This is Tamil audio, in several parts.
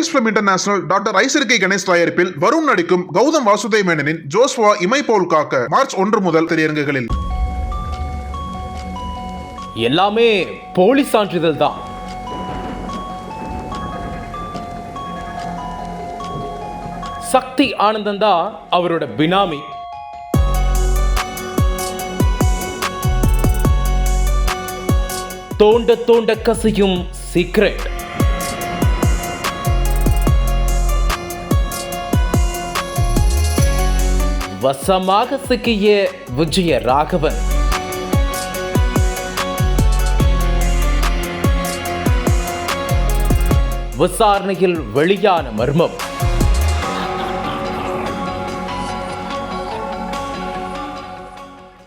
Science film international doctor Ishari K Ganesh தயாரிப்பில் வருண் நடிக்கும் கௌதம் வாசுதேவ் மேனனின் ஜோஸ்வா இமை போல் காக்க மார்ச் 1 முதல் திரையரங்குகளில். எல்லாமே போலி சான்றிதழ் தான். சக்தி ஆனந்தன் தான் அவரோட பினாமி. தோண்ட தோண்ட கசியும் சீக்ரெட். வசமாக சிக்கிய விஜய ராகவன். விசாரணையில் வெளியான மர்மம்.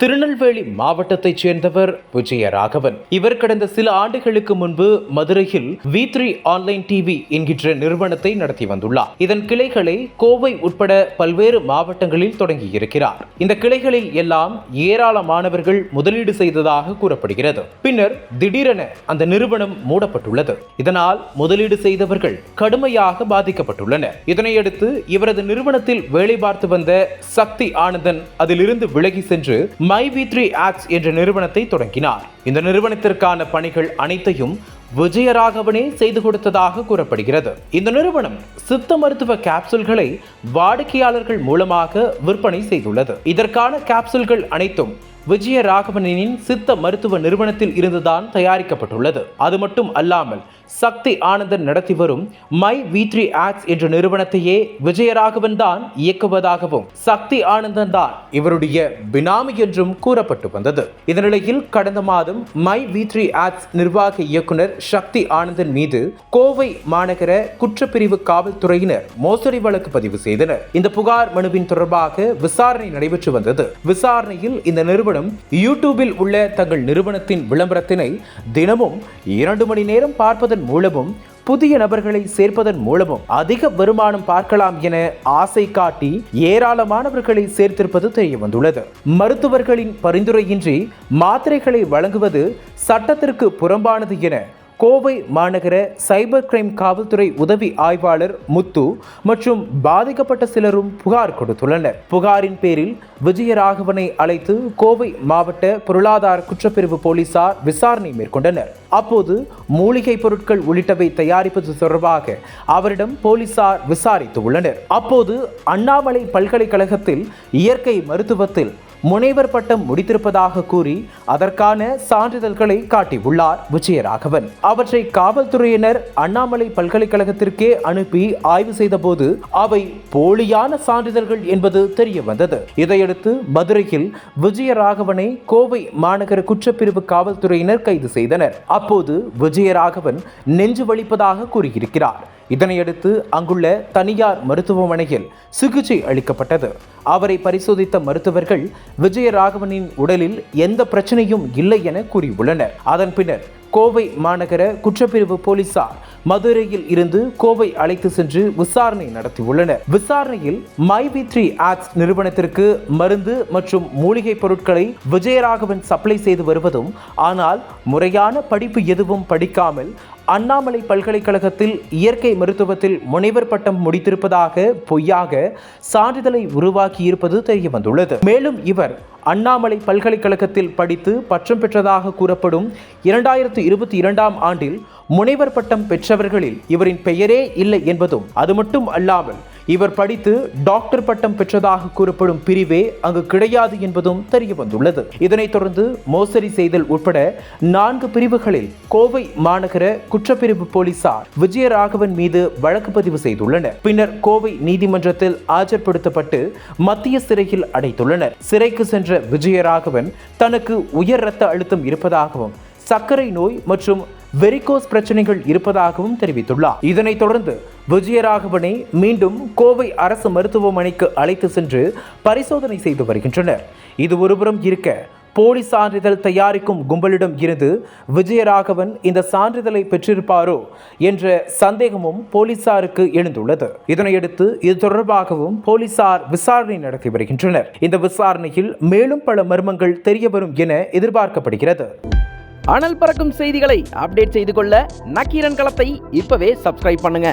திருநெல்வேலி மாவட்டத்தைச் சேர்ந்தவர் விஜயராகவன். இவர் கடந்த சில ஆண்டுகளுக்கு முன்பு மதுரையில் V3 ஆன்லைன் டிவி என்கின்ற நிறுவனத்தை நடத்தி வந்துள்ளார். இதன் கிளைகளை கோவை உட்பட பல்வேறு மாவட்டங்களில் தொடங்கி இருக்கிறார். இந்த கிளைகளில் எல்லாம் ஏராளமானவர்கள் முதலீடு செய்ததாக கூறப்படுகிறது. பின்னர் திடீரென அந்த நிறுவனம் மூடப்பட்டுள்ளது. இதனால் முதலீடு செய்தவர்கள் கடுமையாக பாதிக்கப்பட்டுள்ளனர். இதனையடுத்து இவரது நிறுவனத்தில் வேலை பார்த்து வந்த சக்தி ஆனந்தன் அதிலிருந்து விலகி சென்று MyV3 Acts என்ற நிறுவனத்தை தொடங்கினார். இந்த நிறுவனத்திற்கான பணிகள் அனைத்தையும் விஜயராகவனே செய்து கொடுத்ததாக கூறப்படுகிறது. இந்த நிறுவனம் சித்த மருத்துவ கேப்சூல்களை வாடிக்கையாளர்கள் மூலமாக விற்பனை செய்துள்ளது. இதற்கான கேப்சூல்கள் அனைத்தும் விஜயராகவனின் சித்த மருத்துவ நிறுவனத்தில் இருந்துதான் தயாரிக்கப்பட்டுள்ளது. அது மட்டும் அல்லாமல் சக்தி ஆனந்தன் நடத்தி வரும் MyV3 Acts என்ற நிறுவனத்தையே விஜயராகவன் தான் இயக்குவதாகவும் சக்தி ஆனந்தன் தான் இவருடைய பினாமி என்றும் கூறப்பட்டு வந்தது. இந்த நிலையில் கடந்த மாதம் MyV3 Acts நிர்வாக இயக்குனர் சக்தி ஆனந்தன் மீது கோவை மாநகர குற்றப்பிரிவு காவல்துறையினர் மோசடி வழக்கு பதிவு செய்தனர். இந்த புகார் மனுவின் தொடர்பாக விசாரணை நடைபெற்று வந்தது. விசாரணையில் இந்த நிறுவனம் யூடியூபில் உள்ள தங்கள் நிறுவனத்தின் விளம்பரத்தினை தினமும் 2 மணி நேரம் பார்ப்பதன் மூலமும் புதிய நபர்களை சேர்ப்பதன் மூலமும் அதிக வருமானம் பார்க்கலாம் என ஆசை காட்டி ஏராளமானவர்களை சேர்த்திருப்பது தெரிய வந்துள்ளது. மருத்துவர்களின் பரிந்துரையின்றி மாத்திரைகளை வழங்குவது சட்டத்திற்கு புறம்பானது என கோவை மாநகர சைபர் கிரைம் காவல்துறை உதவி ஆய்வாளர் முத்து மற்றும் பாதிக்கப்பட்ட சிலரும் புகார் கொடுத்துள்ளனர். புகாரின் பேரில் விஜயராகவனை அழைத்து கோவை மாவட்ட பொருளாதார குற்றப்பிரிவு போலீசார் விசாரணை மேற்கொண்டனர். அப்போது மூலிகை பொருட்கள் உள்ளிட்டவை தயாரிப்பது தொடர்பாக அவரிடம் போலீசார் விசாரித்து உள்ளனர். அப்போது அண்ணாமலை பல்கலைக்கழகத்தில் இயற்கை மருத்துவத்தில் முனைவர் பட்டம் முடித்திருப்பதாக கூறி அதற்கான சான்றிதழ்களை காட்டியுள்ளார் விஜயராகவன். அவற்றை காவல்துறையினர் அண்ணாமலை பல்கலைக்கழகத்திற்கே அனுப்பி ஆய்வு செய்த போது அவை போலியான சான்றிதழ்கள் என்பது தெரிய வந்தது. இதையடுத்து மதுரையில் விஜயராகவனை கோவை மாநகர குற்றப்பிரிவு காவல்துறையினர் கைது செய்தனர். அப்போது விஜயராகவன் நெஞ்சு வலிப்பதாக கூறியிருக்கிறார். இதனையடுத்து அங்குள்ள தனியார் மருத்துவமனையில் சிகிச்சை அளிக்கப்பட்டது. அவரை பரிசோதித்த மருத்துவர்கள் விஜயராகவனின் உடலில் எந்த பிரச்சனையும் இல்லை என கூறியுள்ளனர். அதன் பின்னர் கோவை மாநகர குற்றப்பிரிவு போலீசார் மதுரையில் இருந்து கோவை அழைத்து சென்று விசாரணை நடத்தியுள்ளனர். விசாரணையில் MyV3 Acts நிறுவனத்திற்கு மருந்து மற்றும் மூலிகை பொருட்களை விஜயராகவன் சப்ளை செய்து வருவதும், ஆனால் முறையான படிப்பு எதுவும் படிக்காமல் அண்ணாமலை பல்கலைக்கழகத்தில் இயற்கை மருத்துவத்தில் முனைவர் பட்டம் முடித்திருப்பதாக பொய்யாக சான்றிதழை உருவாக்கி இருப்பது தெரிய வந்துள்ளது. மேலும் இவர் அண்ணாமலை பல்கலைக்கழகத்தில் படித்து பட்டம் பெற்றதாக கூறப்படும் 2022ஆம் ஆண்டில் முனைவர் பட்டம் பெற்றவர்களில் இவரின் பெயரே இல்லை என்பதும், அது மட்டும் அல்லாமல் இவர் படித்து டாக்டர் பட்டம் பெற்றதாக கூறப்படும் பிரிவே அங்கு கிடையாது என்பதும் தெரிய வந்துள்ளது. இதனைத் தொடர்ந்து மோசடி செய்தல் உட்பட 4 பிரிவுகளில் கோவை மாநகர குற்றப்பிரிவு போலீசார் விஜயராகவன் மீது வழக்கு பதிவு செய்துள்ளனர். பின்னர் கோவை நீதிமன்றத்தில் ஆஜர்படுத்தப்பட்டு மத்திய சிறையில் அடைத்துள்ளனர். சிறைக்கு சென்ற விஜயராகவன் தனக்கு உயர் இரத்த அழுத்தம் இருப்பதாகவும் சர்க்கரை நோய் மற்றும் வெரிகோஸ் பிரச்சனைகள் இருப்பதாகவும் தெரிவித்துள்ளார். இதனைத் தொடர்ந்து விஜயராகவனை மீண்டும் கோவை அரசு மருத்துவமனைக்கு அழைத்து சென்று பரிசோதனை செய்து வருகின்றனர். இது ஒருபுறம் இருக்க, போலி சான்றிதழ் தயாரிக்கும் கும்பலிடம் இருந்து விஜயராகவன் இந்த சான்றிதழை பெற்றிருப்பாரோ என்ற சந்தேகமும் போலீசாருக்கு எழுந்துள்ளது. இதனையடுத்து இது தொடர்பாகவும் போலீசார் விசாரணை நடத்தி வருகின்றனர். இந்த விசாரணையில் மேலும் பல மர்மங்கள் தெரியவரும் என எதிர்பார்க்கப்படுகிறது. அனல் பறக்கும் செய்திகளை அப்டேட் செய்து கொள்ள நக்கீரன் களத்தை இப்பவே சப்ஸ்கிரைப் பண்ணுங்க.